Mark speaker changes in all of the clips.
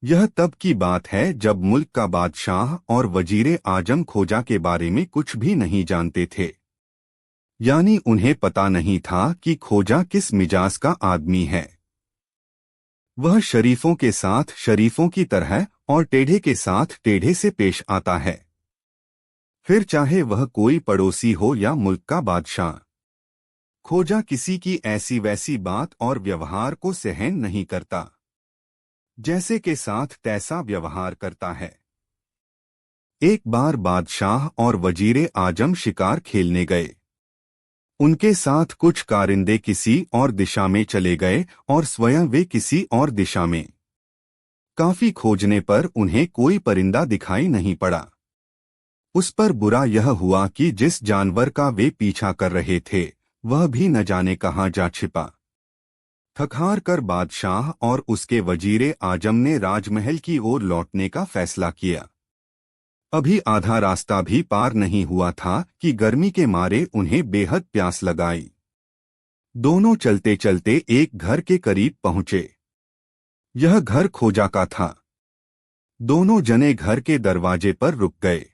Speaker 1: यह तब की बात है जब मुल्क का बादशाह और वजीरे आजम खोजा के बारे में कुछ भी नहीं जानते थे। यानी उन्हें पता नहीं था कि खोजा किस मिजाज का आदमी है। वह शरीफों के साथ शरीफों की तरह और टेढ़े के साथ टेढ़े से पेश आता है, फिर चाहे वह कोई पड़ोसी हो या मुल्क का बादशाह। खोजा किसी की ऐसी वैसी बात और व्यवहार को सहन नहीं करता, जैसे के साथ तैसा व्यवहार करता है। एक बार बादशाह और वजीरे आजम शिकार खेलने गए। उनके साथ कुछ कारिंदे किसी और दिशा में चले गए और स्वयं वे किसी और दिशा में। काफी खोजने पर उन्हें कोई परिंदा दिखाई नहीं पड़ा। उस पर बुरा यह हुआ कि जिस जानवर का वे पीछा कर रहे थे वह भी न जाने कहाँ जा छिपा। थक-हार कर बादशाह और उसके वजीरे आजम ने राजमहल की ओर लौटने का फैसला किया। अभी आधा रास्ता भी पार नहीं हुआ था कि गर्मी के मारे उन्हें बेहद प्यास लगाई। दोनों चलते चलते एक घर के करीब पहुंचे। यह घर खोजा का था। दोनों जने घर के दरवाजे पर रुक गए।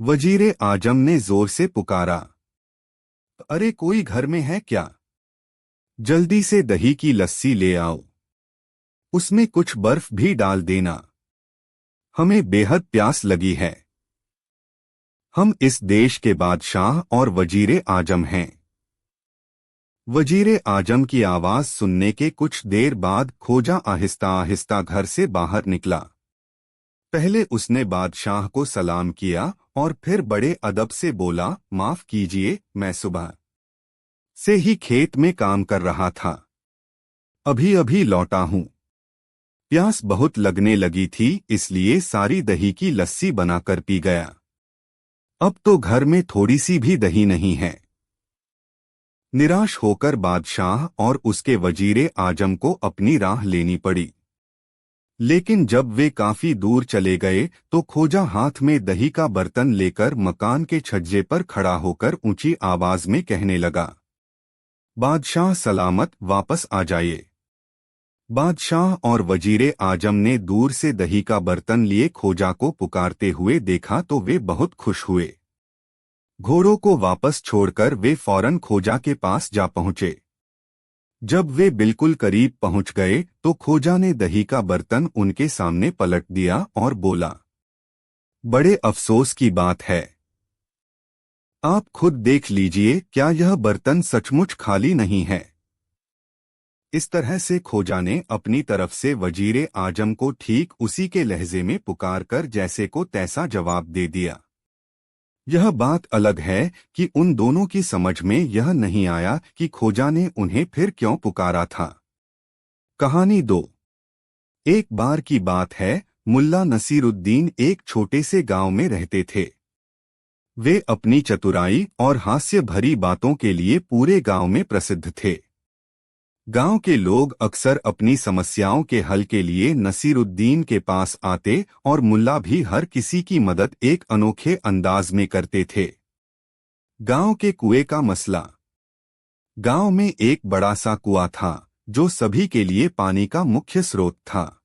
Speaker 1: वजीरे आजम ने जोर से पुकारा, अरे कोई घर में है क्या? जल्दी से दही की लस्सी ले आओ। उसमें कुछ बर्फ भी डाल देना। हमें बेहद प्यास लगी है। हम इस देश के बादशाह और वजीरे आजम हैं। वजीरे आजम की आवाज सुनने के कुछ देर बाद खोजा आहिस्ता आहिस्ता घर से बाहर निकला। पहले उसने बादशाह को सलाम किया और फिर बड़े अदब से बोला, माफ कीजिए, मैं सुबह से ही खेत में काम कर रहा था। अभी अभी लौटा हूं। प्यास बहुत लगने लगी थी, इसलिए सारी दही की लस्सी बनाकर पी गया। अब तो घर में थोड़ी सी भी दही नहीं है। निराश होकर बादशाह और उसके वजीरे आजम को अपनी राह लेनी पड़ी। लेकिन जब वे काफी दूर चले गए तो खोजा हाथ में दही का बर्तन लेकर मकान के छज्जे पर खड़ा होकर ऊंची आवाज में कहने लगा, बादशाह सलामत, वापस आ जाइए। बादशाह और वजीरे आजम ने दूर से दही का बर्तन लिए खोजा को पुकारते हुए देखा तो वे बहुत खुश हुए। घोड़ों को वापस छोड़कर वे फौरन खोजा के पास जा पहुंचे। जब वे बिल्कुल करीब पहुंच गए तो खोजा ने दही का बर्तन उनके सामने पलट दिया और बोला, बड़े अफसोस की बात है। आप खुद देख लीजिए, क्या यह बर्तन सचमुच खाली नहीं है? इस तरह से खोजा ने अपनी तरफ से वजीरे आजम को ठीक उसी के लहजे में पुकारकर जैसे को तैसा जवाब दे दिया। यह बात अलग है कि उन दोनों की समझ में यह नहीं आया कि खोजा ने उन्हें फिर क्यों पुकारा था। कहानी 2। एक बार की बात है, मुल्ला नसीरुद्दीन एक छोटे से गांव में रहते थे। वे अपनी चतुराई और हास्य भरी बातों के लिए पूरे गांव में प्रसिद्ध थे। गांव के लोग अक्सर अपनी समस्याओं के हल के लिए नसीरुद्दीन के पास आते और मुल्ला भी हर किसी की मदद एक अनोखे अंदाज में करते थे। गांव के कुएं का मसला। गांव में एक बड़ा सा कुआं था जो सभी के लिए पानी का मुख्य स्रोत था।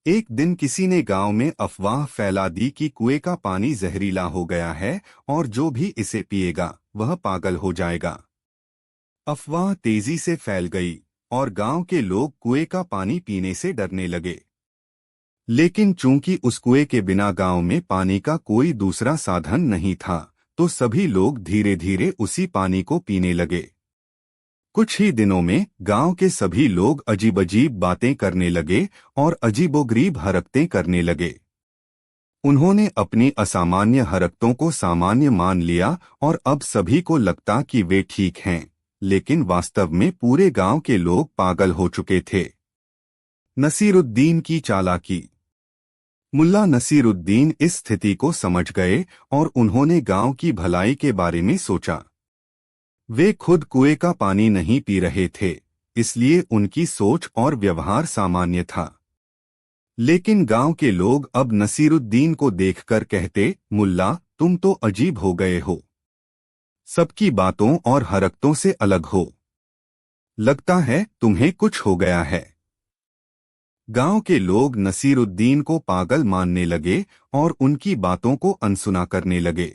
Speaker 1: एक दिन किसी ने गांव में अफवाह फैला दी कि कुएं का पानी जहरीला हो गया है और जो भी इसे पिएगा वह पागल हो जाएगा। अफवाह तेजी से फैल गई और गांव के लोग कुएं का पानी पीने से डरने लगे। लेकिन चूंकि उस कुएं के बिना गांव में पानी का कोई दूसरा साधन नहीं था, तो सभी लोग धीरे धीरे उसी पानी को पीने लगे। कुछ ही दिनों में गांव के सभी लोग अजीब-अजीब बातें करने लगे और अजीबोगरीब हरकतें करने लगे। उन्होंने अपनी असामान्य हरकतों को सामान्य मान लिया और अब सभी को लगता कि वे ठीक हैं, लेकिन वास्तव में पूरे गांव के लोग पागल हो चुके थे। नसीरुद्दीन की चालाकी। मुल्ला नसीरुद्दीन इस स्थिति को समझ गए और उन्होंने गांव की भलाई के बारे में सोचा। वे खुद कुएं का पानी नहीं पी रहे थे, इसलिए उनकी सोच और व्यवहार सामान्य था। लेकिन गांव के लोग अब नसीरुद्दीन को देखकर कहते, मुल्ला, तुम तो अजीब हो गए हो। सबकी बातों और हरकतों से अलग हो। लगता है तुम्हें कुछ हो गया है। गांव के लोग नसीरुद्दीन को पागल मानने लगे और उनकी बातों को अनसुना करने लगे।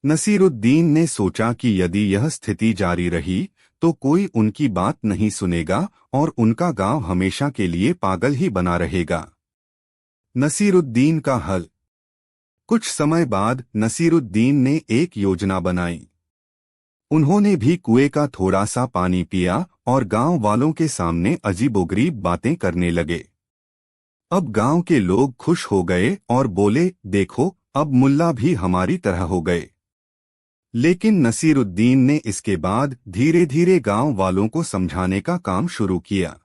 Speaker 1: नसीरुद्दीन ने सोचा कि यदि यह स्थिति जारी रही तो कोई उनकी बात नहीं सुनेगा और उनका गांव हमेशा के लिए पागल ही बना रहेगा। नसीरुद्दीन का हल। कुछ समय बाद नसीरुद्दीन ने एक योजना बनाई। उन्होंने भी कुएं का थोड़ा सा पानी पिया और गांव वालों के सामने अजीबोगरीब बातें करने लगे। अब गांव के लोग खुश हो गए और बोले, देखो अब मुल्ला भी हमारी तरह हो गए। लेकिन नसीरुद्दीन ने इसके बाद धीरे धीरे गांव वालों को समझाने का काम शुरू किया।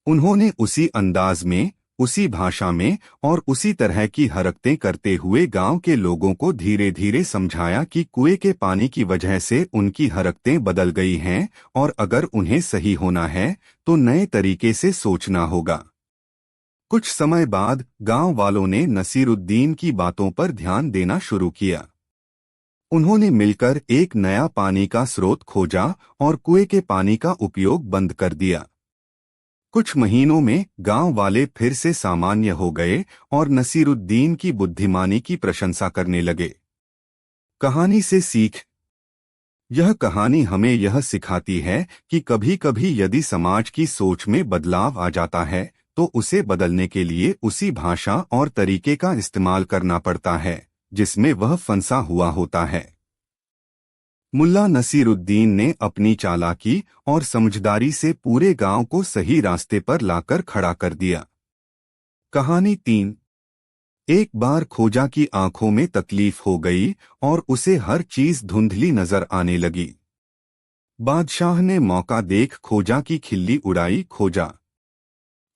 Speaker 1: उन्होंने उसी अंदाज में, उसी भाषा में और उसी तरह की हरकतें करते हुए गांव के लोगों को धीरे धीरे समझाया कि कुएं के पानी की वजह से उनकी हरकतें बदल गई हैं और अगर उन्हें सही होना है तो नए तरीके से सोचना होगा। कुछ समय बाद गांव वालों ने नसीरुद्दीन की बातों पर ध्यान देना शुरू किया। उन्होंने मिलकर एक नया पानी का स्रोत खोजा और कुएं के पानी का उपयोग बंद कर दिया। कुछ महीनों में गांव वाले फिर से सामान्य हो गए और नसीरुद्दीन की बुद्धिमानी की प्रशंसा करने लगे। कहानी से सीख। यह कहानी हमें यह सिखाती है कि कभी कभी यदि समाज की सोच में बदलाव आ जाता है तो उसे बदलने के लिए उसी भाषा और तरीके का इस्तेमाल करना पड़ता है जिसमें वह फंसा हुआ होता है। मुल्ला नसीरुद्दीन ने अपनी चालाकी और समझदारी से पूरे गांव को सही रास्ते पर लाकर खड़ा कर दिया। कहानी 3। एक बार खोजा की आंखों में तकलीफ हो गई और उसे हर चीज धुंधली नजर आने लगी। बादशाह ने मौका देख खोजा की खिल्ली उड़ाई। खोजा,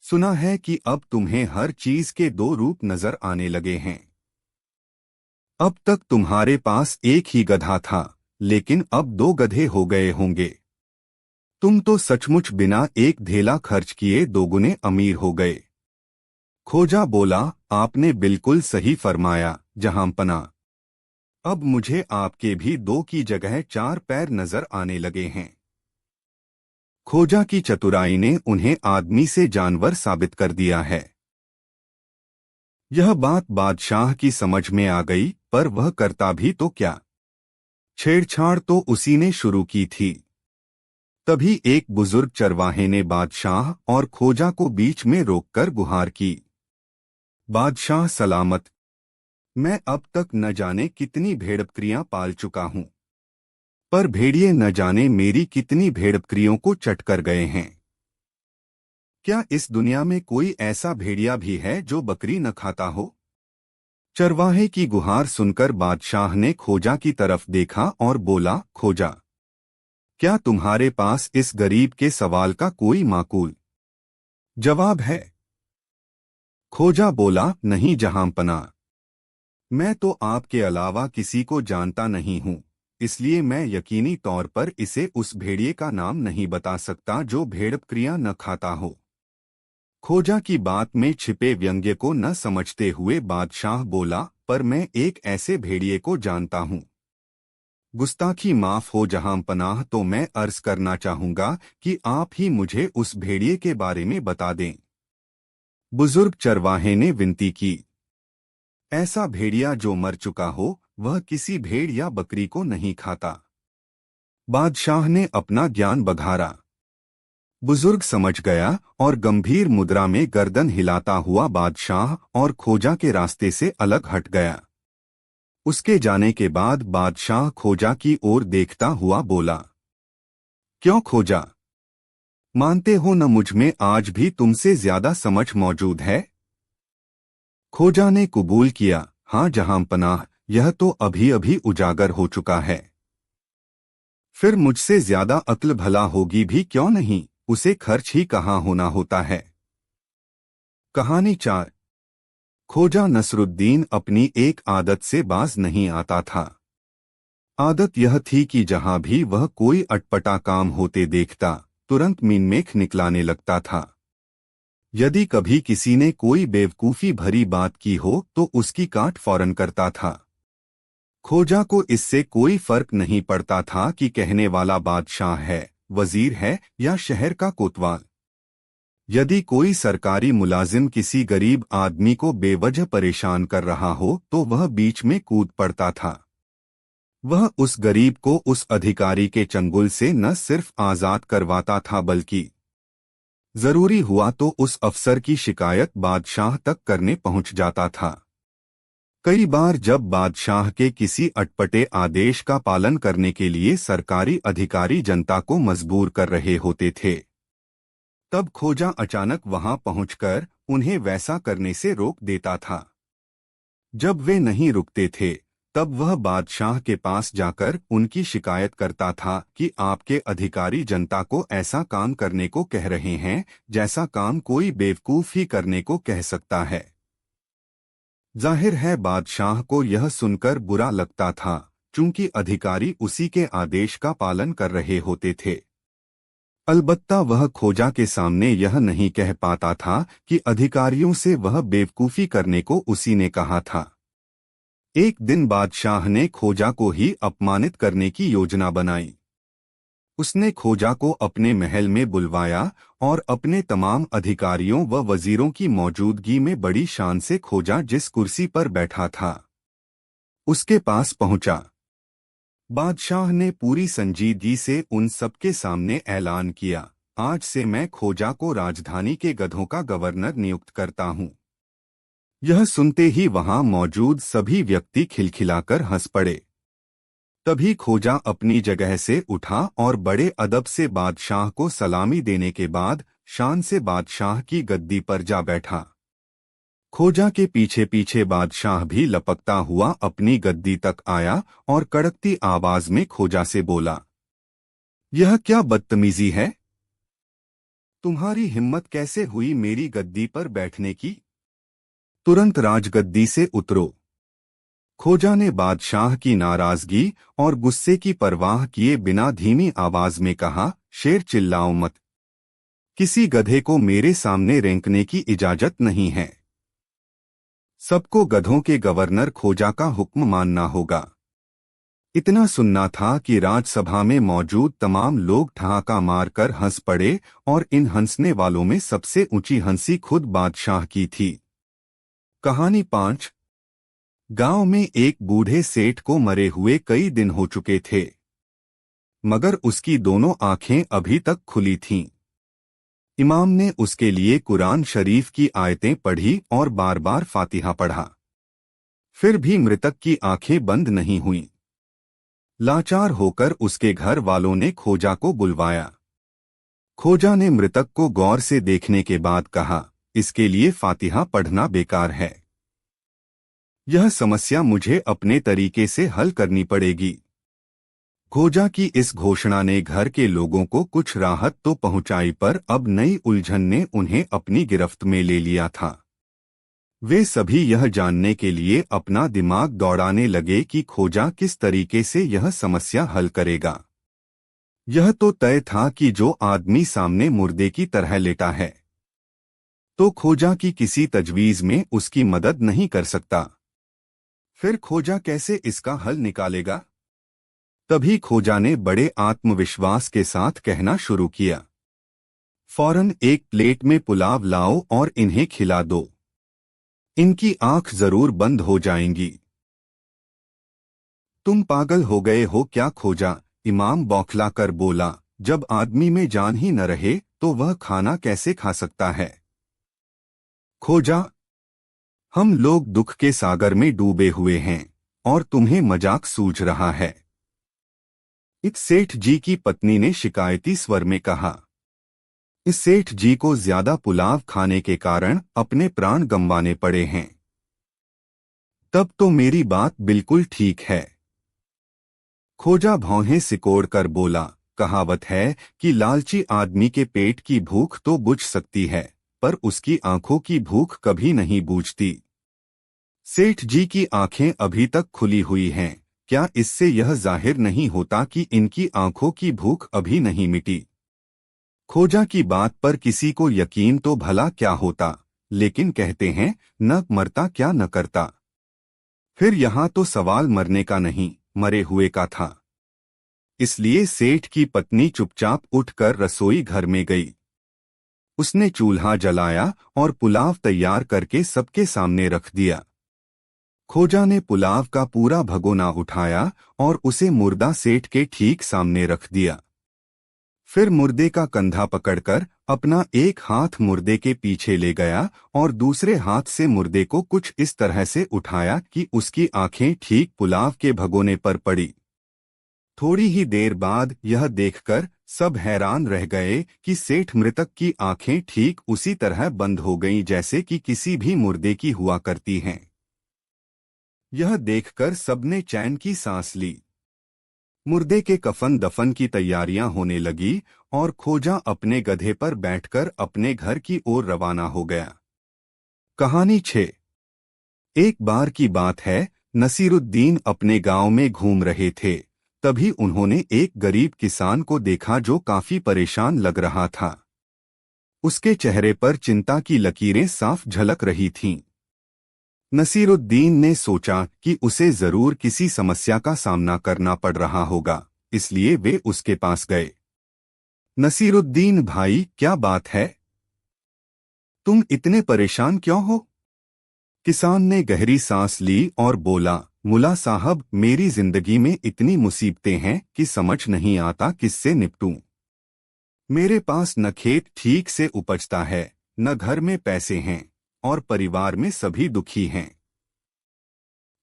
Speaker 1: सुना है कि अब तुम्हें हर चीज के 2 रूप नजर आने लगे हैं। अब तक तुम्हारे पास एक ही गधा था, लेकिन अब 2 गधे हो गए होंगे। तुम तो सचमुच बिना एक धेला खर्च किए 2 गुने अमीर हो गए। खोजा बोला, आपने बिल्कुल सही फरमाया जहांपना। अब मुझे आपके भी 2 की जगह 4 पैर नजर आने लगे हैं। खोजा की चतुराई ने उन्हें आदमी से जानवर साबित कर दिया है। यह बात बादशाह की समझ में आ गई, पर वह करता भी तो क्या। छेड़छाड़ तो उसी ने शुरू की थी। तभी एक बुजुर्ग चरवाहे ने बादशाह और खोजा को बीच में रोककर गुहार की। बादशाह सलामत। मैं अब तक न जाने कितनी भेड़बकरियां पाल चुका हूं, पर भेड़िए न जाने मेरी कितनी भेड़बकरियों को चट कर गए हैं। क्या इस दुनिया में कोई ऐसा भेड़िया भी है जो बकरी न खाता हो? चरवाहे की गुहार सुनकर बादशाह ने खोजा की तरफ देखा और बोला, खोजा, क्या तुम्हारे पास इस गरीब के सवाल का कोई माकूल जवाब है? खोजा बोला, नहीं जहांपना। मैं तो आपके अलावा किसी को जानता नहीं हूँ, इसलिए मैं यकीनी तौर पर इसे उस भेड़िए का नाम नहीं बता सकता जो भेड़बकरियां न खाता हो। खोजा की बात में छिपे व्यंग्य को न समझते हुए बादशाह बोला, पर मैं एक ऐसे भेड़िए को जानता हूँ। गुस्ताखी माफ हो जहांपनाह, तो मैं अर्ज करना चाहूंगा कि आप ही मुझे उस भेड़िए के बारे में बता दें। बुजुर्ग चरवाहे ने विनती की। ऐसा भेड़िया जो मर चुका हो, वह किसी भेड़ या बकरी को नहीं खाता। बादशाह ने अपना ज्ञान बघारा। बुजुर्ग समझ गया और गंभीर मुद्रा में गर्दन हिलाता हुआ बादशाह और खोजा के रास्ते से अलग हट गया। उसके जाने के बाद बादशाह खोजा की ओर देखता हुआ बोला, क्यों खोजा, मानते हो न मुझ में आज भी तुमसे ज्यादा समझ मौजूद है? खोजा ने कबूल किया, हाँ जहांपनाह, यह तो अभी अभी उजागर हो चुका है। फिर मुझसे ज्यादा अक्ल भला होगी भी क्यों नहीं, उसे खर्च ही कहाँ होना होता है। कहानी 4। खोजा नसरुद्दीन अपनी एक आदत से बाज नहीं आता था। आदत यह थी कि जहां भी वह कोई अटपटा काम होते देखता, तुरंत मीनमेख निकलाने लगता था। यदि कभी किसी ने कोई बेवकूफ़ी भरी बात की हो तो उसकी काट फौरन करता था। खोजा को इससे कोई फर्क नहीं पड़ता था कि कहने वाला बादशाह है, वजीर है या शहर का कोतवाल। यदि कोई सरकारी मुलाजिम किसी गरीब आदमी को बेवजह परेशान कर रहा हो तो वह बीच में कूद पड़ता था। वह उस गरीब को उस अधिकारी के चंगुल से न सिर्फ आजाद करवाता था बल्कि जरूरी हुआ तो उस अफसर की शिकायत बादशाह तक करने पहुंच जाता था। कई बार जब बादशाह के किसी अटपटे आदेश का पालन करने के लिए सरकारी अधिकारी जनता को मजबूर कर रहे होते थे, तब खोजा अचानक वहां पहुंचकर उन्हें वैसा करने से रोक देता था। जब वे नहीं रुकते थे, तब वह बादशाह के पास जाकर उनकी शिकायत करता था कि आपके अधिकारी जनता को ऐसा काम करने को कह रहे हैं जैसा काम कोई बेवकूफ ही करने को कह सकता है। जाहिर है बादशाह को यह सुनकर बुरा लगता था, चूंकि अधिकारी उसी के आदेश का पालन कर रहे होते थे। अलबत्ता वह खोजा के सामने यह नहीं कह पाता था कि अधिकारियों से वह बेवकूफी करने को उसी ने कहा था। एक दिन बादशाह ने खोजा को ही अपमानित करने की योजना बनाई। उसने खोजा को अपने महल में बुलवाया और अपने तमाम अधिकारियों व वजीरों की मौजूदगी में बड़ी शान से खोजा जिस कुर्सी पर बैठा था उसके पास पहुंचा। बादशाह ने पूरी संजीदगी से उन सबके सामने ऐलान किया, आज से मैं खोजा को राजधानी के गधों का गवर्नर नियुक्त करता हूं। यह सुनते ही वहां मौजूद सभी व्यक्ति खिलखिलाकर हंस पड़े। तभी खोजा अपनी जगह से उठा और बड़े अदब से बादशाह को सलामी देने के बाद शान से बादशाह की गद्दी पर जा बैठा। खोजा के पीछे पीछे बादशाह भी लपकता हुआ अपनी गद्दी तक आया और कड़कती आवाज में खोजा से बोला, यह क्या बदतमीजी है? तुम्हारी हिम्मत कैसे हुई मेरी गद्दी पर बैठने की? तुरंत राजगद्दी से उतरो। खोजा ने बादशाह की नाराजगी और गुस्से की परवाह किए बिना धीमी आवाज में कहा, शेर चिल्लाओ मत। किसी गधे को मेरे सामने रेंकने की इजाजत नहीं है। सबको गधों के गवर्नर खोजा का हुक्म मानना होगा। इतना सुनना था कि राजसभा में मौजूद तमाम लोग ठहाका मारकर हंस पड़े और इन हंसने वालों में सबसे ऊंची हंसी खुद बादशाह की थी। कहानी 5। गांव में एक बूढ़े सेठ को मरे हुए कई दिन हो चुके थे, मगर उसकी दोनों आंखें अभी तक खुली थीं। इमाम ने उसके लिए कुरान शरीफ की आयतें पढ़ी और बार बार फातिहा पढ़ा, फिर भी मृतक की आंखें बंद नहीं हुईं। लाचार होकर उसके घर वालों ने खोजा को बुलवाया। खोजा ने मृतक को गौर से देखने के बाद कहा, इसके लिए फातिहा पढ़ना बेकार है। यह समस्या मुझे अपने तरीके से हल करनी पड़ेगी। खोजा की इस घोषणा ने घर के लोगों को कुछ राहत तो पहुंचाई, पर अब नई उलझन ने उन्हें अपनी गिरफ्त में ले लिया था। वे सभी यह जानने के लिए अपना दिमाग दौड़ाने लगे कि खोजा किस तरीके से यह समस्या हल करेगा। यह तो तय था कि जो आदमी सामने मुर्दे की तरह लेटा है, तो खोजा की किसी तजवीज में उसकी मदद नहीं कर सकता। फिर खोजा कैसे इसका हल निकालेगा? तभी खोजा ने बड़े आत्मविश्वास के साथ कहना शुरू किया, फौरन एक प्लेट में पुलाव लाओ और इन्हें खिला दो। इनकी आंख जरूर बंद हो जाएंगी। तुम पागल हो गए हो क्या खोजा? इमाम बौखला कर बोला, जब आदमी में जान ही न रहे तो वह खाना कैसे खा सकता है? खोजा, हम लोग दुख के सागर में डूबे हुए हैं और तुम्हें मजाक सूझ रहा है। इस सेठ जी की पत्नी ने शिकायती स्वर में कहा। इस सेठ जी को ज्यादा पुलाव खाने के कारण अपने प्राण गंवाने पड़े हैं। तब तो मेरी बात बिल्कुल ठीक है। खोजा भौहें सिकोड़ कर बोला, कहावत है कि लालची आदमी के पेट की भूख तो बुझ सकती है, पर उसकी आंखों की भूख कभी नहीं बूझती। सेठ जी की आंखें अभी तक खुली हुई हैं, क्या इससे यह जाहिर नहीं होता कि इनकी आंखों की भूख अभी नहीं मिटी? खोजा की बात पर किसी को यकीन तो भला क्या होता, लेकिन कहते हैं न मरता क्या न करता। फिर यहाँ तो सवाल मरने का नहीं, मरे हुए का था। इसलिए सेठ की पत्नी चुपचाप उठकर रसोई घर में गई। उसने चूल्हा जलाया और पुलाव तैयार करके सबके सामने रख दिया। खोजा ने पुलाव का पूरा भगोना उठाया और उसे मुर्दा सेठ के ठीक सामने रख दिया। फिर मुर्दे का कंधा पकड़कर अपना एक हाथ मुर्दे के पीछे ले गया और दूसरे हाथ से मुर्दे को कुछ इस तरह से उठाया कि उसकी आंखें ठीक पुलाव के भगोने पर पड़ी। थोड़ी ही देर बाद यह देखकर सब हैरान रह गए कि सेठ मृतक की आंखें ठीक उसी तरह बंद हो गईं जैसे कि किसी भी मुर्दे की हुआ करती हैं। यह देखकर सबने चैन की सांस ली। मुर्दे के कफन दफन की तैयारियां होने लगी और खोजा अपने गधे पर बैठकर अपने घर की ओर रवाना हो गया। कहानी 6। एक बार की बात है, नसीरुद्दीन अपने गांव में घूम रहे थे। तभी उन्होंने एक गरीब किसान को देखा जो काफी परेशान लग रहा था। उसके चेहरे पर चिंता की लकीरें साफ झलक रही थीं। नसीरुद्दीन ने सोचा कि उसे जरूर किसी समस्या का सामना करना पड़ रहा होगा, इसलिए वे उसके पास गए। नसीरुद्दीन भाई, क्या बात है? तुम इतने परेशान क्यों हो? किसान ने गहरी सांस ली और बोला, मुला साहब, मेरी जिंदगी में इतनी मुसीबतें हैं कि समझ नहीं आता किससे निपटूं। मेरे पास न खेत ठीक से उपजता है, न घर में पैसे हैं और परिवार में सभी दुखी हैं।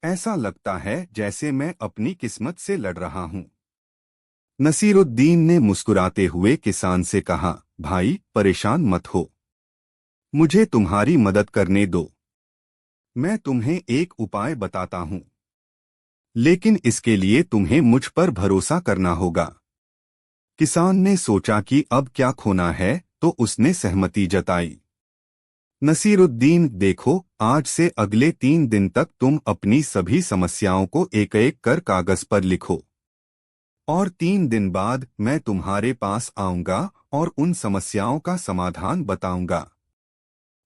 Speaker 1: ऐसा लगता है जैसे मैं अपनी किस्मत से लड़ रहा हूं। नसीरुद्दीन ने मुस्कुराते हुए किसान से कहा, भाई परेशान मत हो, मुझे तुम्हारी मदद करने दो। मैं तुम्हें एक उपाय बताता हूं, लेकिन इसके लिए तुम्हें मुझ पर भरोसा करना होगा। किसान ने सोचा कि अब क्या खोना है, तो उसने सहमति जताई। नसीरुद्दीन, देखो, आज से अगले 3 दिन तक तुम अपनी सभी समस्याओं को एक एक कर कागज पर लिखो और 3 दिन बाद मैं तुम्हारे पास आऊंगा और उन समस्याओं का समाधान बताऊंगा।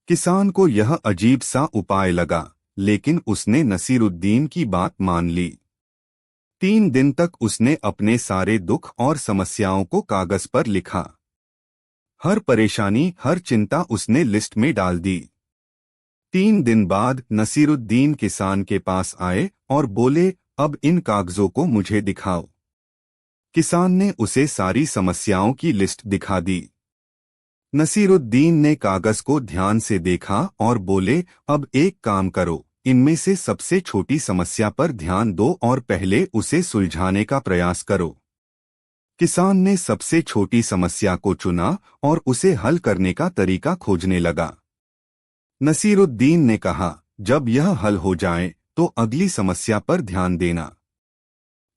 Speaker 1: किसान को यह अजीब सा उपाय लगा, लेकिन उसने नसीरुद्दीन की बात मान ली। 3 दिन तक उसने अपने सारे दुख और समस्याओं को कागज पर लिखा। हर परेशानी, हर चिंता उसने लिस्ट में डाल दी। 3 दिन बाद नसीरुद्दीन किसान के पास आए और बोले, अब इन कागजों को मुझे दिखाओ। किसान ने उसे सारी समस्याओं की लिस्ट दिखा दी। नसीरुद्दीन ने कागज को ध्यान से देखा और बोले, अब एक काम करो, इनमें से सबसे छोटी समस्या पर ध्यान दो और पहले उसे सुलझाने का प्रयास करो। किसान ने सबसे छोटी समस्या को चुना और उसे हल करने का तरीका खोजने लगा। नसीरुद्दीन ने कहा, जब यह हल हो जाए तो अगली समस्या पर ध्यान देना।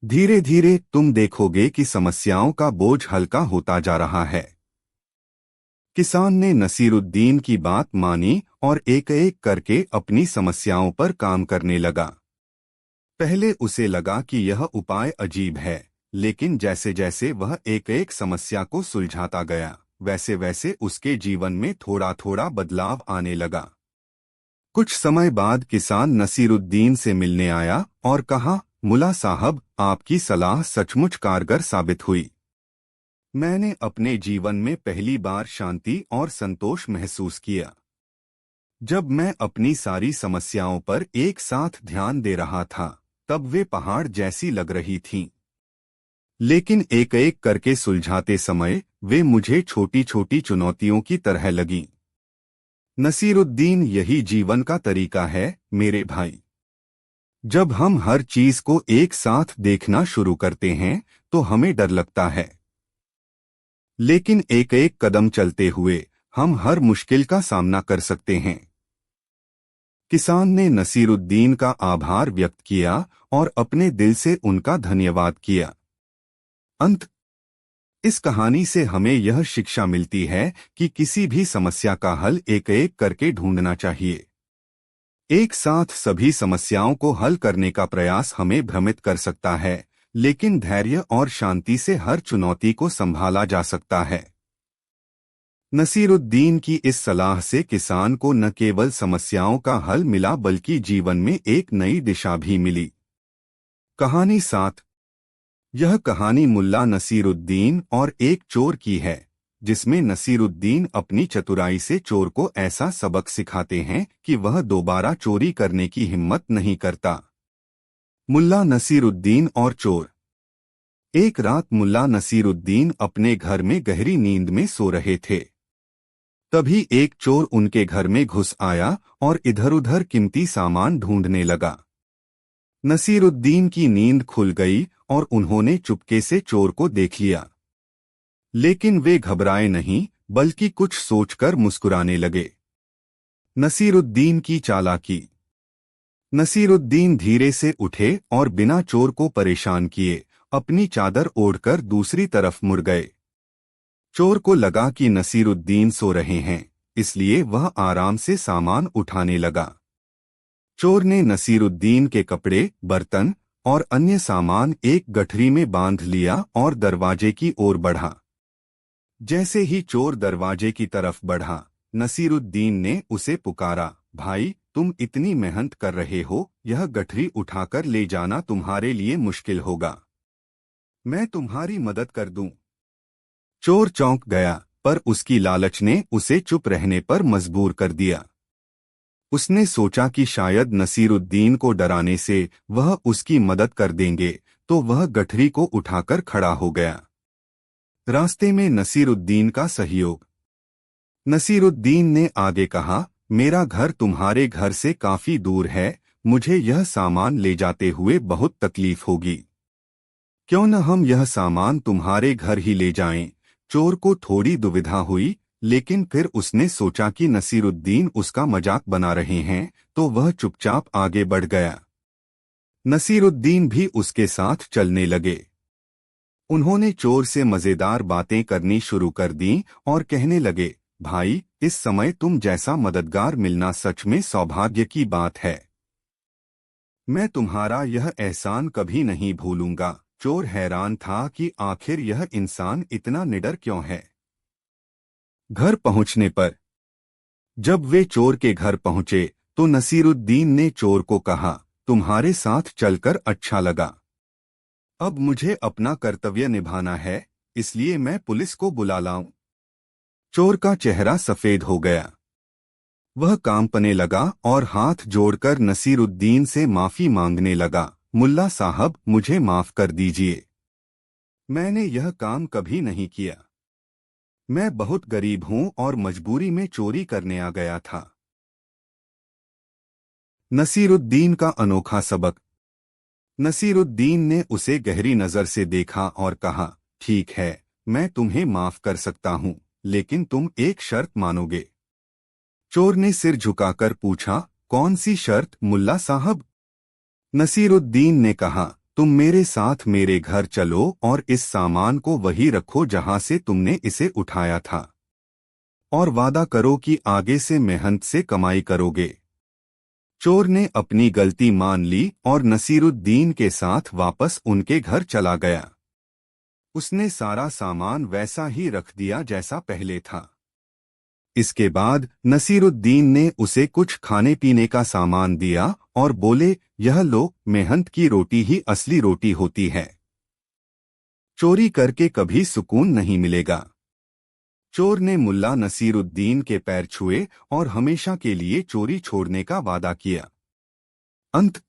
Speaker 1: धीरे धीरे तुम देखोगे कि समस्याओं का बोझ हल्का होता जा रहा है। किसान ने नसीरुद्दीन की बात मानी और एक एक करके अपनी समस्याओं पर काम करने लगा। पहले उसे लगा कि यह उपाय अजीब है, लेकिन जैसे जैसे वह एक एक समस्या को सुलझाता गया, वैसे वैसे उसके जीवन में थोड़ा थोड़ा बदलाव आने लगा। कुछ समय बाद किसान नसीरुद्दीन से मिलने आया और कहा, मुला साहब, आपकी सलाह सचमुच कारगर साबित हुई। मैंने अपने जीवन में पहली बार शांति और संतोष महसूस किया। जब मैं अपनी सारी समस्याओं पर एक साथ ध्यान दे रहा था, तब वे पहाड़ जैसी लग रही थीं। लेकिन एक एक करके सुलझाते समय वे मुझे छोटी छोटी चुनौतियों की तरह लगीं। नसीरुद्दीन, यही जीवन का तरीका है मेरे भाई। जब हम हर चीज को एक साथ देखना शुरू करते हैं तो हमें डर लगता है, लेकिन एक एक कदम चलते हुए हम हर मुश्किल का सामना कर सकते हैं। किसान ने नसीरुद्दीन का आभार व्यक्त किया और अपने दिल से उनका धन्यवाद किया। अंत। इस कहानी से हमें यह शिक्षा मिलती है कि किसी भी समस्या का हल एक एक करके ढूंढना चाहिए। एक साथ सभी समस्याओं को हल करने का प्रयास हमें भ्रमित कर सकता है, लेकिन धैर्य और शांति से हर चुनौती को संभाला जा सकता है। नसीरुद्दीन की इस सलाह से किसान को न केवल समस्याओं का हल मिला बल्कि जीवन में एक नई दिशा भी मिली। कहानी 7। यह कहानी मुल्ला नसीरुद्दीन और एक चोर की है। जिसमें नसीरुद्दीन अपनी चतुराई से चोर को ऐसा सबक सिखाते हैं कि वह दोबारा चोरी करने की हिम्मत नहीं करता। मुल्ला नसीरुद्दीन और चोर। एक रात मुल्ला नसीरुद्दीन अपने घर में गहरी नींद में सो रहे थे। तभी एक चोर उनके घर में घुस आया और इधर-उधर कीमती सामान ढूंढने लगा। नसीरुद्दीन की नींद खुल गई और उन्होंने चुपके से चोर को देख लिया। लेकिन वे घबराए नहीं, बल्कि कुछ सोचकर मुस्कुराने लगे। नसीरुद्दीन की चालाकी। नसीरुद्दीन धीरे से उठे और बिना चोर को परेशान किए अपनी चादर ओढ़कर दूसरी तरफ मुड़ गए। चोर को लगा कि नसीरुद्दीन सो रहे हैं, इसलिए वह आराम से सामान उठाने लगा। चोर ने नसीरुद्दीन के कपड़े, बर्तन और अन्य सामान एक गठरी में बांध लिया और दरवाजे की ओर बढ़ा। जैसे ही चोर दरवाजे की तरफ बढ़ा, नसीरुद्दीन ने उसे पुकारा, भाई, तुम इतनी मेहनत कर रहे हो, यह गठरी उठाकर ले जाना तुम्हारे लिए मुश्किल होगा। मैं तुम्हारी मदद कर दूं। चोर चौंक गया, पर उसकी लालच ने उसे चुप रहने पर मजबूर कर दिया। उसने सोचा कि शायद नसीरुद्दीन को डराने से वह उसकी मदद कर देंगे, तो वह गठरी को उठाकर खड़ा हो गया। रास्ते में नसीरुद्दीन का सहयोग। नसीरुद्दीन ने आगे कहा, मेरा घर तुम्हारे घर से काफी दूर है, मुझे यह सामान ले जाते हुए बहुत तकलीफ होगी। क्यों न हम यह सामान तुम्हारे घर ही ले जाएं? चोर को थोड़ी दुविधा हुई, लेकिन फिर उसने सोचा कि नसीरुद्दीन उसका मजाक बना रहे हैं, तो वह चुपचाप आगे बढ़ गया। नसीरुद्दीन भी उसके साथ चलने लगे। उन्होंने चोर से मजेदार बातें करनी शुरू कर दी और कहने लगे, भाई, इस समय तुम जैसा मददगार मिलना सच में सौभाग्य की बात है। मैं तुम्हारा यह एहसान कभी नहीं भूलूंगा। चोर हैरान था कि आखिर यह इंसान इतना निडर क्यों है। घर पहुंचने पर जब वे चोर के घर पहुंचे, तो नसीरुद्दीन ने चोर को कहा, तुम्हारे साथ चलकर अच्छा लगा। अब मुझे अपना कर्तव्य निभाना है, इसलिए मैं पुलिस को बुला लाऊं। चोर का चेहरा सफेद हो गया। वह कांपने लगा और हाथ जोड़कर नसीरुद्दीन से माफी मांगने लगा, मुल्ला साहब, मुझे माफ कर दीजिए। मैंने यह काम कभी नहीं किया। मैं बहुत गरीब हूं और मजबूरी में चोरी करने आ गया था। नसीरुद्दीन का अनोखा सबक। नसीरुद्दीन ने उसे गहरी नजर से देखा और कहा, ठीक है, मैं तुम्हें माफ कर सकता हूं, लेकिन तुम एक शर्त मानोगे। चोर ने सिर झुकाकर पूछा, कौन सी शर्त मुल्ला साहब? नसीरुद्दीन ने कहा, तुम मेरे साथ मेरे घर चलो और इस सामान को वहीं रखो जहां से तुमने इसे उठाया था, और वादा करो कि आगे से मेहनत से कमाई करोगे। चोर ने अपनी गलती मान ली और नसीरुद्दीन के साथ वापस उनके घर चला गया। उसने सारा सामान वैसा ही रख दिया जैसा पहले था। इसके बाद नसीरुद्दीन ने उसे कुछ खाने पीने का सामान दिया और बोले, यह लो, मेहनत की रोटी ही असली रोटी होती है। चोरी करके कभी सुकून नहीं मिलेगा। चोर ने मुल्ला नसीरुद्दीन के पैर छुए और हमेशा के लिए चोरी छोड़ने का वादा किया। अंत।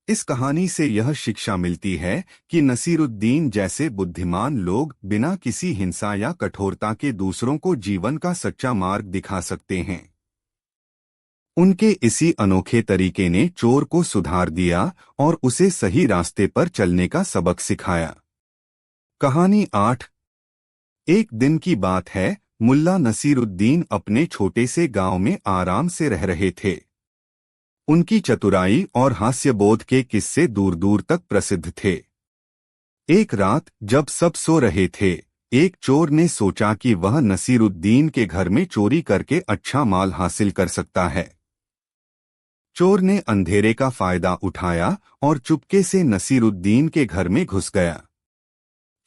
Speaker 1: इस कहानी से यह शिक्षा मिलती है कि नसीरुद्दीन जैसे बुद्धिमान लोग बिना किसी हिंसा या कठोरता के दूसरों को जीवन का सच्चा मार्ग दिखा सकते हैं। उनके इसी अनोखे तरीके ने चोर को सुधार दिया और उसे सही रास्ते पर चलने का सबक सिखाया। कहानी 8। एक दिन की बात है, मुल्ला नसीरुद्दीन अपने छोटे से गांव में आराम से रह रहे थे। उनकी चतुराई और हास्यबोध के किस्से दूर दूर तक प्रसिद्ध थे। एक रात जब सब सो रहे थे, एक चोर ने सोचा कि वह नसीरुद्दीन के घर में चोरी करके अच्छा माल हासिल कर सकता है। चोर ने अंधेरे का फायदा उठाया और चुपके से नसीरुद्दीन के घर में घुस गया।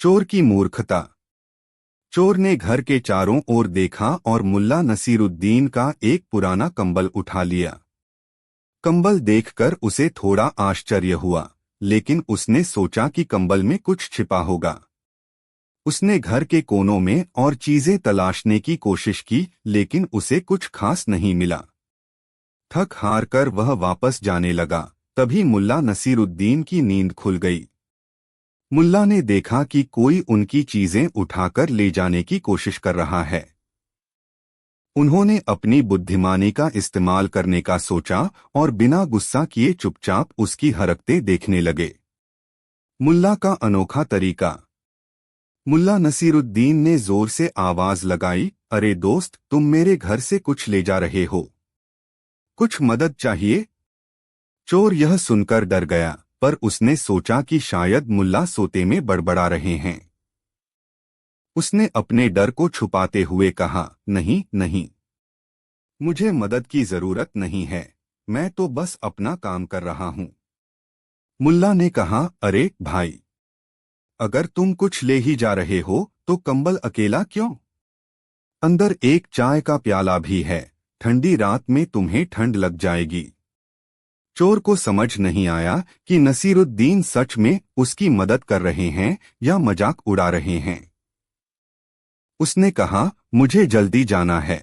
Speaker 1: चोर की मूर्खता। चोर ने घर के चारों ओर देखा और मुल्ला नसीरुद्दीन का एक पुराना कंबल उठा लिया। कंबल देखकर उसे थोड़ा आश्चर्य हुआ, लेकिन उसने सोचा कि कंबल में कुछ छिपा होगा। उसने घर के कोनों में और चीजें तलाशने की कोशिश की, लेकिन उसे कुछ खास नहीं मिला। थक हार कर वह वापस जाने लगा। तभी मुल्ला नसीरुद्दीन की नींद खुल गई। मुल्ला ने देखा कि कोई उनकी चीजें उठाकर ले जाने की कोशिश कर रहा है। उन्होंने अपनी बुद्धिमानी का इस्तेमाल करने का सोचा और बिना गुस्सा किए चुपचाप उसकी हरकतें देखने लगे। मुल्ला का अनोखा तरीका। मुल्ला नसीरुद्दीन ने जोर से आवाज लगाई, अरे दोस्त, तुम मेरे घर से कुछ ले जा रहे हो? कुछ मदद चाहिए? चोर यह सुनकर डर गया, पर उसने सोचा कि शायद मुल्ला सोते में बड़बड़ा रहे हैं। उसने अपने डर को छुपाते हुए कहा, नहीं नहीं, मुझे मदद की जरूरत नहीं है, मैं तो बस अपना काम कर रहा हूं। मुल्ला ने कहा, अरे भाई, अगर तुम कुछ ले ही जा रहे हो तो कंबल अकेला क्यों? अंदर एक चाय का प्याला भी है, ठंडी रात में तुम्हें ठंड लग जाएगी। चोर को समझ नहीं आया कि नसीरुद्दीन सच में उसकी मदद कर रहे हैं या मजाक उड़ा रहे हैं। उसने कहा, मुझे जल्दी जाना है।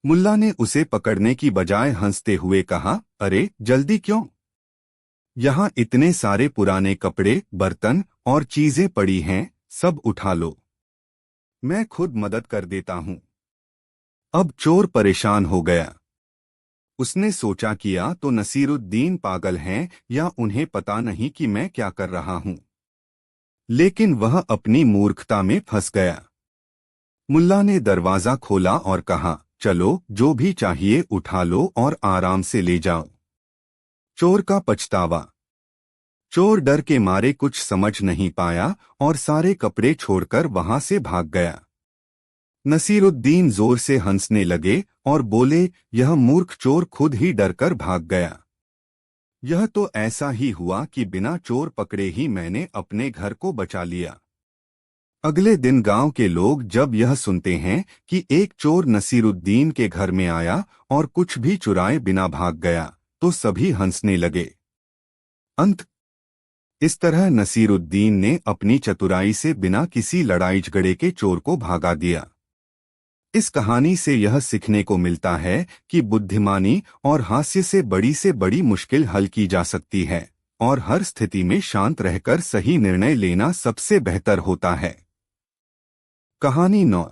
Speaker 1: मुल्ला ने उसे पकड़ने की बजाय हंसते हुए कहा, अरे जल्दी क्यों? यहाँ इतने सारे पुराने कपड़े, बर्तन और चीजें पड़ी हैं, सब उठा लो, मैं खुद मदद कर देता हूँ। अब चोर परेशान हो गया। उसने सोचा, किया तो नसीरुद्दीन पागल हैं या उन्हें पता नहीं कि मैं क्या कर रहा हूँ। लेकिन वह अपनी मूर्खता में फंस गया। मुल्ला ने दरवाजा खोला और कहा, चलो, जो भी चाहिए उठा लो और आराम से ले जाओ। चोर का पछतावा। चोर डर के मारे कुछ समझ नहीं पाया और सारे कपड़े छोड़कर वहां से भाग गया। नसीरुद्दीन जोर से हंसने लगे और बोले, यह मूर्ख चोर खुद ही डरकर भाग गया। यह तो ऐसा ही हुआ कि बिना चोर पकड़े ही मैंने अपने घर को बचा लिया। अगले दिन गांव के लोग जब यह सुनते हैं कि एक चोर नसीरुद्दीन के घर में आया और कुछ भी चुराए बिना भाग गया, तो सभी हंसने लगे। अंत। इस तरह नसीरुद्दीन ने अपनी चतुराई से बिना किसी लड़ाई झगड़े के चोर को भागा दिया। इस कहानी से यह सीखने को मिलता है कि बुद्धिमानी और हास्य से बड़ी मुश्किल हल की जा सकती है और हर स्थिति में शांत रहकर सही निर्णय लेना सबसे बेहतर होता है। कहानी 9।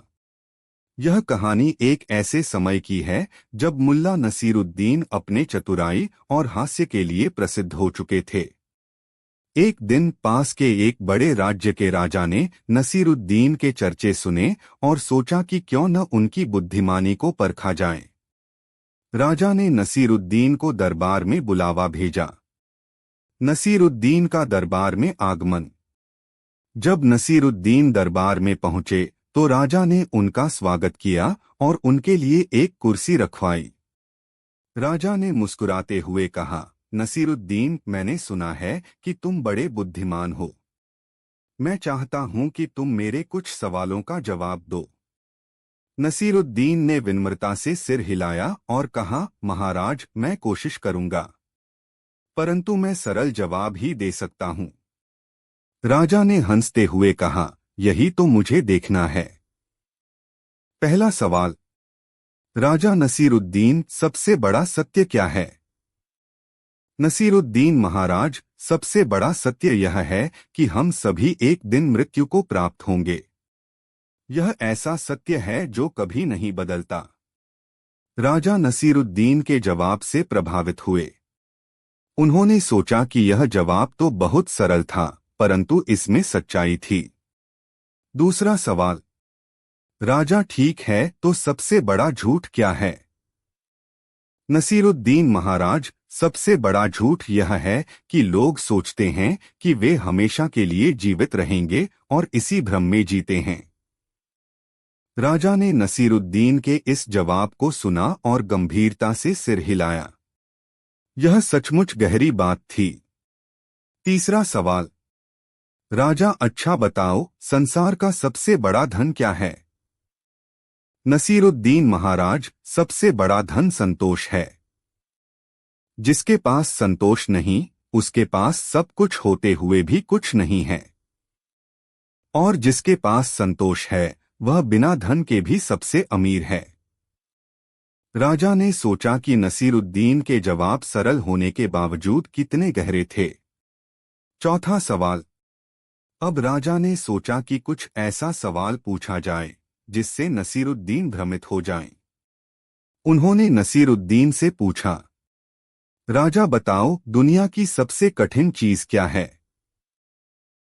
Speaker 1: यह कहानी एक ऐसे समय की है जब मुल्ला नसीरुद्दीन अपने चतुराई और हास्य के लिए प्रसिद्ध हो चुके थे। एक दिन पास के एक बड़े राज्य के राजा ने नसीरुद्दीन के चर्चे सुने और सोचा कि क्यों न उनकी बुद्धिमानी को परखा जाए। राजा ने नसीरुद्दीन को दरबार में बुलावा भेजा। नसीरुद्दीन का दरबार में आगमन। जब नसीरुद्दीन दरबार में पहुंचे तो राजा ने उनका स्वागत किया और उनके लिए एक कुर्सी रखवाई। राजा ने मुस्कुराते हुए कहा, नसीरुद्दीन, मैंने सुना है कि तुम बड़े बुद्धिमान हो। मैं चाहता हूं कि तुम मेरे कुछ सवालों का जवाब दो। नसीरुद्दीन ने विनम्रता से सिर हिलाया और कहा, महाराज, मैं कोशिश करूंगा, परंतु मैं सरल जवाब ही दे सकता हूं। राजा ने हंसते हुए कहा, यही तो मुझे देखना है। पहला सवाल, राजा नसीरुद्दीन, सबसे बड़ा सत्य क्या है? नसीरुद्दीन महाराज, सबसे बड़ा सत्य यह है कि हम सभी एक दिन मृत्यु को प्राप्त होंगे। यह ऐसा सत्य है जो कभी नहीं बदलता। राजा नसीरुद्दीन के जवाब से प्रभावित हुए। उन्होंने सोचा कि यह जवाब तो बहुत सरल था, परंतु इसमें सच्चाई थी। दूसरा सवाल, राजा, ठीक है, तो सबसे बड़ा झूठ क्या है? नसीरुद्दीन महाराज, सबसे बड़ा झूठ यह है कि लोग सोचते हैं कि वे हमेशा के लिए जीवित रहेंगे और इसी भ्रम में जीते हैं। राजा ने नसीरुद्दीन के इस जवाब को सुना और गंभीरता से सिर हिलाया। यह सचमुच गहरी बात थी। तीसरा सवाल, राजा, अच्छा बताओ, संसार का सबसे बड़ा धन क्या है? नसीरुद्दीन महाराज, सबसे बड़ा धन संतोष है। जिसके पास संतोष नहीं, उसके पास सब कुछ होते हुए भी कुछ नहीं है। और जिसके पास संतोष है वह बिना धन के भी सबसे अमीर है। राजा ने सोचा कि नसीरुद्दीन के जवाब सरल होने के बावजूद कितने गहरे थे। चौथा सवाल। अब राजा ने सोचा कि कुछ ऐसा सवाल पूछा जाए जिससे नसीरुद्दीन भ्रमित हो जाएं। उन्होंने नसीरुद्दीन से पूछा, राजा बताओ, दुनिया की सबसे कठिन चीज क्या है?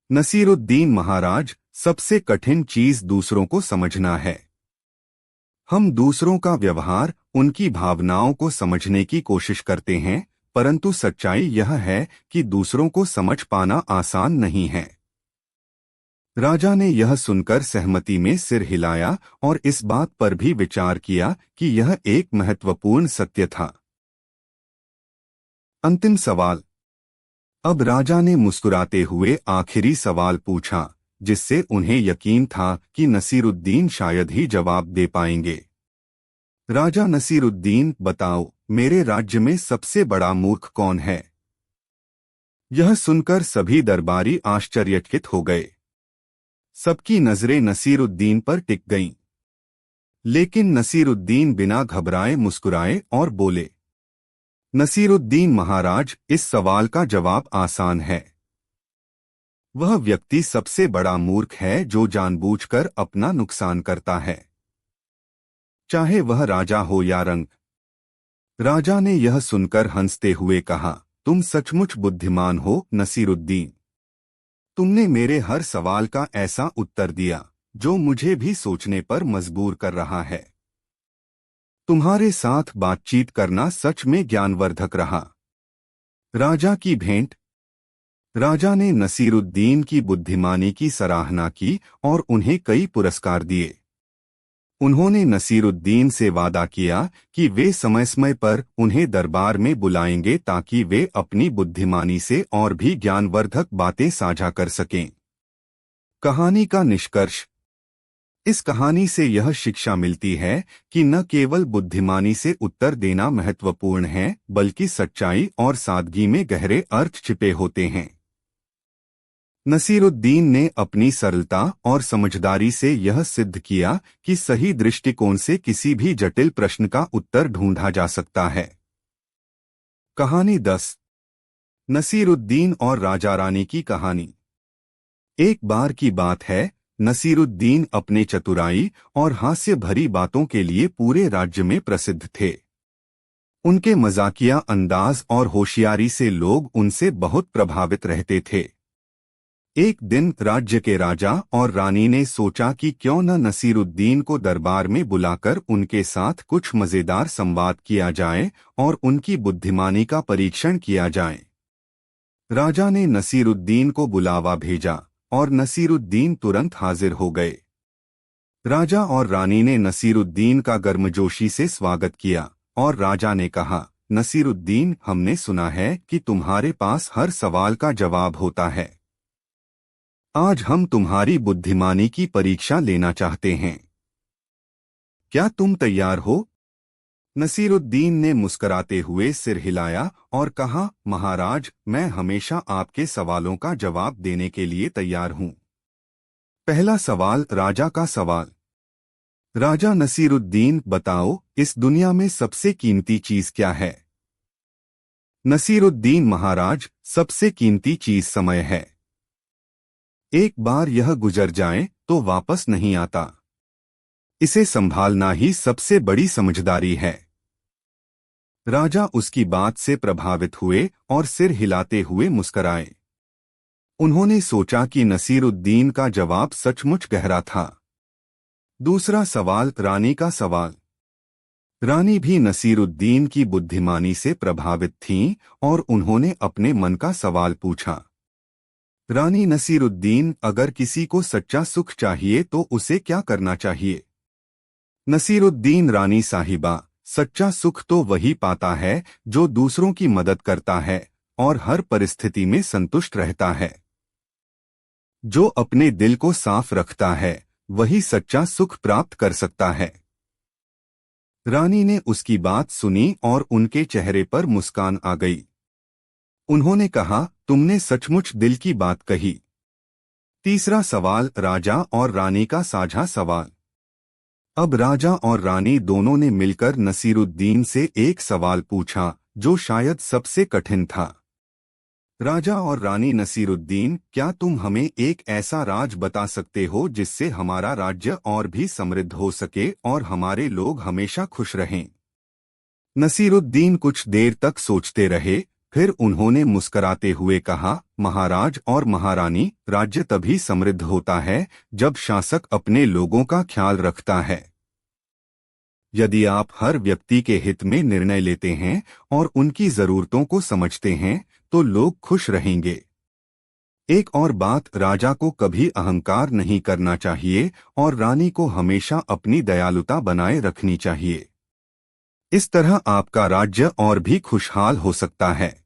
Speaker 1: नसीरुद्दीन, महाराज, सबसे कठिन चीज दूसरों को समझना है। हम दूसरों का व्यवहार, उनकी भावनाओं को समझने की कोशिश करते हैं, परंतु सच्चाई यह है कि दूसरों को समझ पाना आसान नहीं है। राजा ने यह सुनकर सहमति में सिर हिलाया और इस बात पर भी विचार किया कि यह एक महत्वपूर्ण सत्य था। अंतिम सवाल। अब राजा ने मुस्कुराते हुए आखिरी सवाल पूछा, जिससे उन्हें यकीन था कि नसीरुद्दीन शायद ही जवाब दे पाएंगे। राजा नसीरुद्दीन, बताओ, मेरे राज्य में सबसे बड़ा मूर्ख कौन है? यह सुनकर सभी दरबारी आश्चर्यचकित हो गए। सबकी नजरें नसीरुद्दीन पर टिक गईं। लेकिन नसीरुद्दीन बिना घबराए मुस्कुराए और बोले, नसीरुद्दीन महाराज, इस सवाल का जवाब आसान है। वह व्यक्ति सबसे बड़ा मूर्ख है जो जानबूझकर अपना नुकसान करता है, चाहे वह राजा हो या रंग। राजा ने यह सुनकर हंसते हुए कहा, तुम सचमुच बुद्धिमान हो नसीरुद्दीन। तुमने मेरे हर सवाल का ऐसा उत्तर दिया जो मुझे भी सोचने पर मजबूर कर रहा है। तुम्हारे साथ बातचीत करना सच में ज्ञानवर्धक रहा। राजा की भेंट। राजा ने नसीरुद्दीन की बुद्धिमानी की सराहना की और उन्हें कई पुरस्कार दिए। उन्होंने नसीरुद्दीन से वादा किया कि वे समय समय पर उन्हें दरबार में बुलाएंगे ताकि वे अपनी बुद्धिमानी से और भी ज्ञानवर्धक बातें साझा कर सकें। कहानी का निष्कर्ष। इस कहानी से यह शिक्षा मिलती है कि न केवल बुद्धिमानी से उत्तर देना महत्वपूर्ण है, बल्कि सच्चाई और सादगी में गहरे अर्थ छिपे होते हैं। नसीरुद्दीन ने अपनी सरलता और समझदारी से यह सिद्ध किया कि सही दृष्टिकोण से किसी भी जटिल प्रश्न का उत्तर ढूंढा जा सकता है। कहानी 10। नसीरुद्दीन और राजा रानी की कहानी। एक बार की बात है, नसीरुद्दीन अपने चतुराई और हास्य भरी बातों के लिए पूरे राज्य में प्रसिद्ध थे। उनके मजाकिया अंदाज और होशियारी से लोग उनसे बहुत प्रभावित रहते थे। एक दिन राज्य के राजा और रानी ने सोचा कि क्यों न नसीरुद्दीन को दरबार में बुलाकर उनके साथ कुछ मजेदार संवाद किया जाए और उनकी बुद्धिमानी का परीक्षण किया जाए। राजा ने नसीरुद्दीन को बुलावा भेजा और नसीरुद्दीन तुरंत हाजिर हो गए। राजा और रानी ने नसीरुद्दीन का गर्मजोशी से स्वागत किया और राजा ने कहा, नसीरुद्दीन, हमने सुना है कि तुम्हारे पास हर सवाल का जवाब होता है। आज हम तुम्हारी बुद्धिमानी की परीक्षा लेना चाहते हैं। क्या तुम तैयार हो? नसीरुद्दीन ने मुस्कुराते हुए सिर हिलाया और कहा, महाराज, मैं हमेशा आपके सवालों का जवाब देने के लिए तैयार हूं। पहला सवाल। राजा का सवाल। राजा नसीरुद्दीन, बताओ, इस दुनिया में सबसे कीमती चीज क्या है? नसीरुद्दीन, महाराज, सबसे कीमती चीज समय है। एक बार यह गुजर जाए तो वापस नहीं आता। इसे संभालना ही सबसे बड़ी समझदारी है। राजा उसकी बात से प्रभावित हुए और सिर हिलाते हुए मुस्कराए। उन्होंने सोचा कि नसीरुद्दीन का जवाब सचमुच गहरा था। दूसरा सवाल। रानी का सवाल। रानी भी नसीरुद्दीन की बुद्धिमानी से प्रभावित थीं और उन्होंने अपने मन का सवाल पूछा। रानी नसीरुद्दीन, अगर किसी को सच्चा सुख चाहिए तो उसे क्या करना चाहिए? नसीरुद्दीन, रानी साहिबा, सच्चा सुख तो वही पाता है जो दूसरों की मदद करता है और हर परिस्थिति में संतुष्ट रहता है। जो अपने दिल को साफ रखता है वही सच्चा सुख प्राप्त कर सकता है। रानी ने उसकी बात सुनी और उनके चेहरे पर मुस्कान आ गई। उन्होंने कहा, तुमने सचमुच दिल की बात कही। तीसरा सवाल, राजा और रानी का साझा सवाल। अब राजा और रानी दोनों ने मिलकर नसीरुद्दीन से एक सवाल पूछा जो शायद सबसे कठिन था। राजा और रानी, नसीरुद्दीन, क्या तुम हमें एक ऐसा राज बता सकते हो जिससे हमारा राज्य और भी समृद्ध हो सके और हमारे लोग हमेशा खुश रहें? नसीरुद्दीन कुछ देर तक सोचते रहे, फिर उन्होंने मुस्कराते हुए कहा, महाराज और महारानी, राज्य तभी समृद्ध होता है जब शासक अपने लोगों का ख्याल रखता है। यदि आप हर व्यक्ति के हित में निर्णय लेते हैं और उनकी जरूरतों को समझते हैं तो लोग खुश रहेंगे। एक और बात, राजा को कभी अहंकार नहीं करना चाहिए और रानी को हमेशा अपनी दयालुता बनाए रखनी चाहिए। इस तरह आपका राज्य और भी खुशहाल हो सकता है।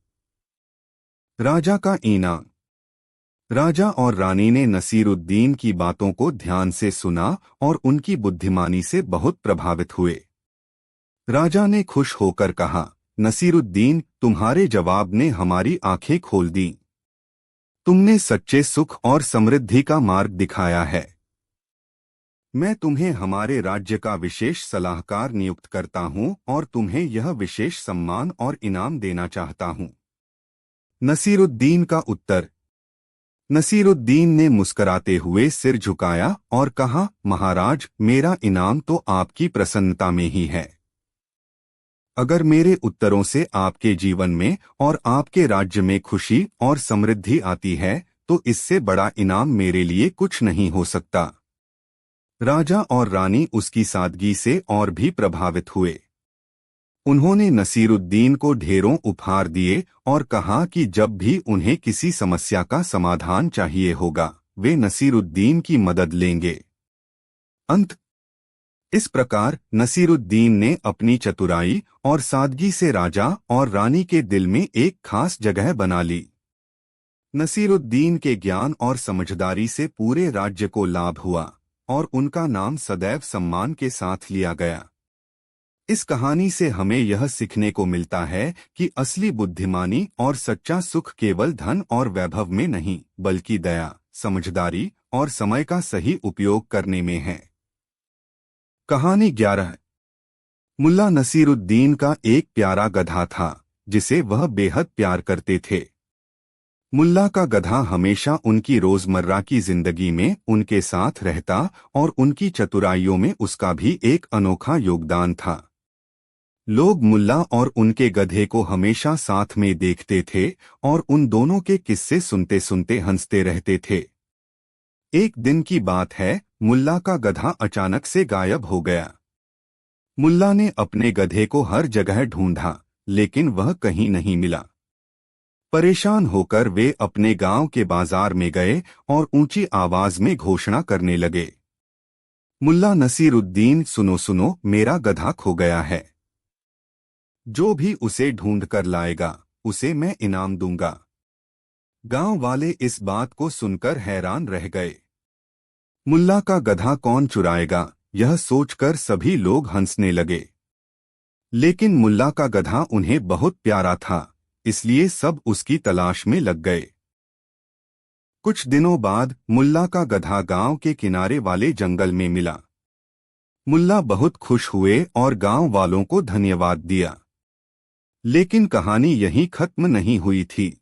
Speaker 1: राजा का इनाम। राजा और रानी ने नसीरुद्दीन की बातों को ध्यान से सुना और उनकी बुद्धिमानी से बहुत प्रभावित हुए। राजा ने खुश होकर कहा, नसीरुद्दीन, तुम्हारे जवाब ने हमारी आंखें खोल दी। तुमने सच्चे सुख और समृद्धि का मार्ग दिखाया है। मैं तुम्हें हमारे राज्य का विशेष सलाहकार नियुक्त करता हूं और तुम्हें यह विशेष सम्मान और इनाम देना चाहता हूं। नसीरुद्दीन का उत्तर। नसीरुद्दीन ने मुस्कराते हुए सिर झुकाया और कहा, महाराज, मेरा इनाम तो आपकी प्रसन्नता में ही है। अगर मेरे उत्तरों से आपके जीवन में और आपके राज्य में खुशी और समृद्धि आती है तो इससे बड़ा इनाम मेरे लिए कुछ नहीं हो सकता। राजा और रानी उसकी सादगी से और भी प्रभावित हुए। उन्होंने नसीरुद्दीन को ढेरों उपहार दिए और कहा कि जब भी उन्हें किसी समस्या का समाधान चाहिए होगा वे नसीरुद्दीन की मदद लेंगे। अंत। इस प्रकार नसीरुद्दीन ने अपनी चतुराई और सादगी से राजा और रानी के दिल में एक खास जगह बना ली। नसीरुद्दीन के ज्ञान और समझदारी से पूरे राज्य को लाभ हुआ और उनका नाम सदैव सम्मान के साथ लिया गया। इस कहानी से हमें यह सीखने को मिलता है कि असली बुद्धिमानी और सच्चा सुख केवल धन और वैभव में नहीं, बल्कि दया, समझदारी और समय का सही उपयोग करने में है। कहानी 11। मुल्ला नसीरुद्दीन का एक प्यारा गधा था जिसे वह बेहद प्यार करते थे। मुल्ला का गधा हमेशा उनकी रोजमर्रा की जिंदगी में उनके साथ रहता और उनकी चतुराइयों में उसका भी एक अनोखा योगदान था। लोग मुल्ला और उनके गधे को हमेशा साथ में देखते थे और उन दोनों के किस्से सुनते सुनते हंसते रहते थे। एक दिन की बात है, मुल्ला का गधा अचानक से गायब हो गया। मुल्ला ने अपने गधे को हर जगह ढूंढा, लेकिन वह कहीं नहीं मिला। परेशान होकर वे अपने गांव के बाजार में गए और ऊंची आवाज में घोषणा करने लगे, मुल्ला नसीरुद्दीन, सुनो सुनो, मेरा गधा खो गया है। जो भी उसे ढूंढ कर लाएगा उसे मैं इनाम दूंगा। गांव वाले इस बात को सुनकर हैरान रह गए। मुल्ला का गधा कौन चुराएगा, यह सोचकर सभी लोग हंसने लगे। लेकिन मुल्ला का गधा उन्हें बहुत प्यारा था, इसलिए सब उसकी तलाश में लग गए। कुछ दिनों बाद मुल्ला का गधा गांव के किनारे वाले जंगल में मिला। मुल्ला बहुत खुश हुए और गांव वालों को धन्यवाद दिया। लेकिन कहानी यहीं खत्म नहीं हुई थी।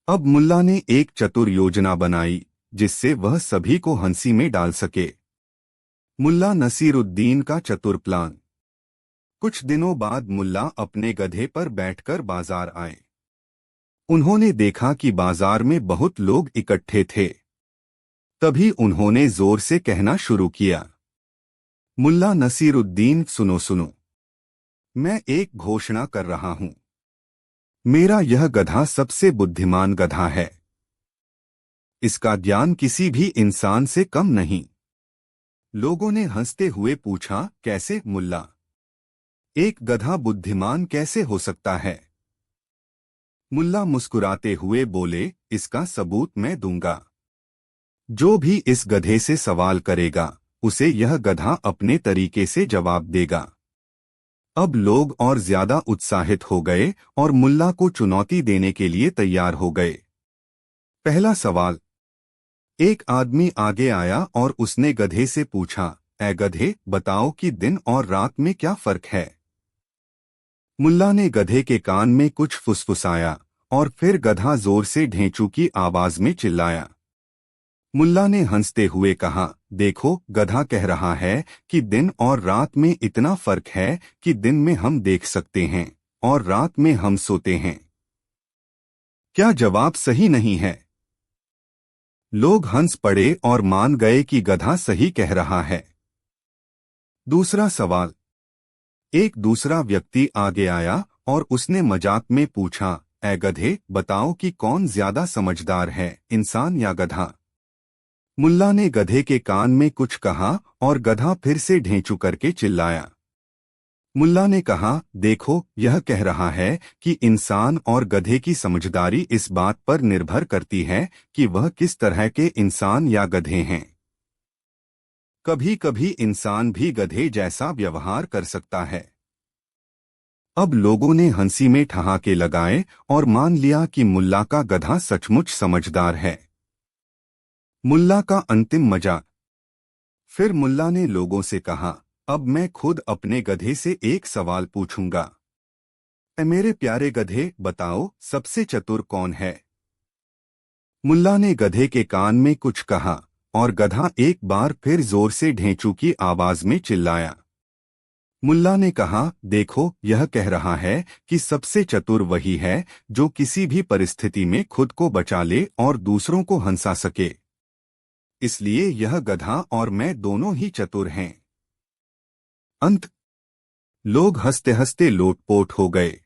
Speaker 1: अब मुल्ला ने एक चतुर योजना बनाई जिससे वह सभी को हंसी में डाल सके। मुल्ला नसीरुद्दीन का चतुर प्लान। कुछ दिनों बाद मुल्ला अपने गधे पर बैठकर बाजार आए। उन्होंने देखा कि बाजार में बहुत लोग इकट्ठे थे। तभी उन्होंने जोर से कहना शुरू किया, मुल्ला नसीरुद्दीन, सुनो सुनो, मैं एक घोषणा कर रहा हूं। मेरा यह गधा सबसे बुद्धिमान गधा है। इसका ज्ञान किसी भी इंसान से कम नहीं। लोगों ने हंसते हुए पूछा, कैसे मुल्ला? एक गधा बुद्धिमान कैसे हो सकता है? मुल्ला मुस्कुराते हुए बोले, इसका सबूत मैं दूंगा। जो भी इस गधे से सवाल करेगा उसे यह गधा अपने तरीके से जवाब देगा। अब लोग और ज्यादा उत्साहित हो गए और मुल्ला को चुनौती देने के लिए तैयार हो गए। पहला सवाल, एक आदमी आगे आया और उसने गधे से पूछा, ऐ गधे, बताओ कि दिन और रात में क्या फर्क है। मुल्ला ने गधे के कान में कुछ फुसफुसाया और फिर गधा जोर से ढेंचू की आवाज में चिल्लाया। मुल्ला ने हंसते हुए कहा, देखो, गधा कह रहा है कि दिन और रात में इतना फर्क है कि दिन में हम देख सकते हैं और रात में हम सोते हैं। क्या जवाब सही नहीं है? लोग हंस पड़े और मान गए कि गधा सही कह रहा है। दूसरा सवाल। एक दूसरा व्यक्ति आगे आया और उसने मजाक में पूछा, ऐ गधे, बताओ कि कौन ज्यादा समझदार है, इंसान या गधा। मुल्ला ने गधे के कान में कुछ कहा और गधा फिर से ढेंचू करके चिल्लाया। मुल्ला ने कहा, देखो, यह कह रहा है कि इंसान और गधे की समझदारी इस बात पर निर्भर करती है कि वह किस तरह के इंसान या गधे हैं। कभी कभी इंसान भी गधे जैसा व्यवहार कर सकता है। अब लोगों ने हंसी में ठहाके लगाए और मान लिया कि मुल्ला का गधा सचमुच समझदार है। मुल्ला का अंतिम मजाक। फिर मुल्ला ने लोगों से कहा, अब मैं खुद अपने गधे से एक सवाल पूछूंगा। ऐ मेरे प्यारे गधे, बताओ, सबसे चतुर कौन है। मुल्ला ने गधे के कान में कुछ कहा और गधा एक बार फिर जोर से ढेंचू की आवाज में चिल्लाया। मुल्ला ने कहा, देखो, यह कह रहा है कि सबसे चतुर वही है जो किसी भी परिस्थिति में खुद को बचा ले और दूसरों को हंसा सके। इसलिए यह गधा और मैं दोनों ही चतुर हैं। अंत। लोग हंसते हंसते लोटपोट हो गए।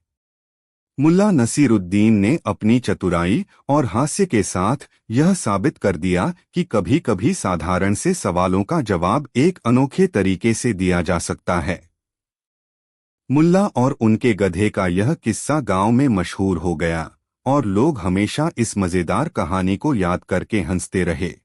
Speaker 1: मुल्ला नसीरुद्दीन ने अपनी चतुराई और हास्य के साथ यह साबित कर दिया कि कभी कभी साधारण से सवालों का जवाब एक अनोखे तरीके से दिया जा सकता है। मुल्ला और उनके गधे का यह किस्सा गांव में मशहूर हो गया और लोग हमेशा इस मजेदार कहानी को याद करके हंसते रहे।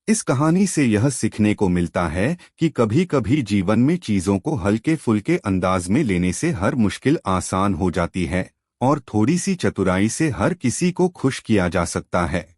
Speaker 1: इस कहानी से यह सीखने को मिलता है कि कभी कभी जीवन में चीजों को हल्के फुल्के अंदाज में लेने से हर मुश्किल आसान हो जाती है और थोड़ी सी चतुराई से हर किसी को खुश किया जा सकता है।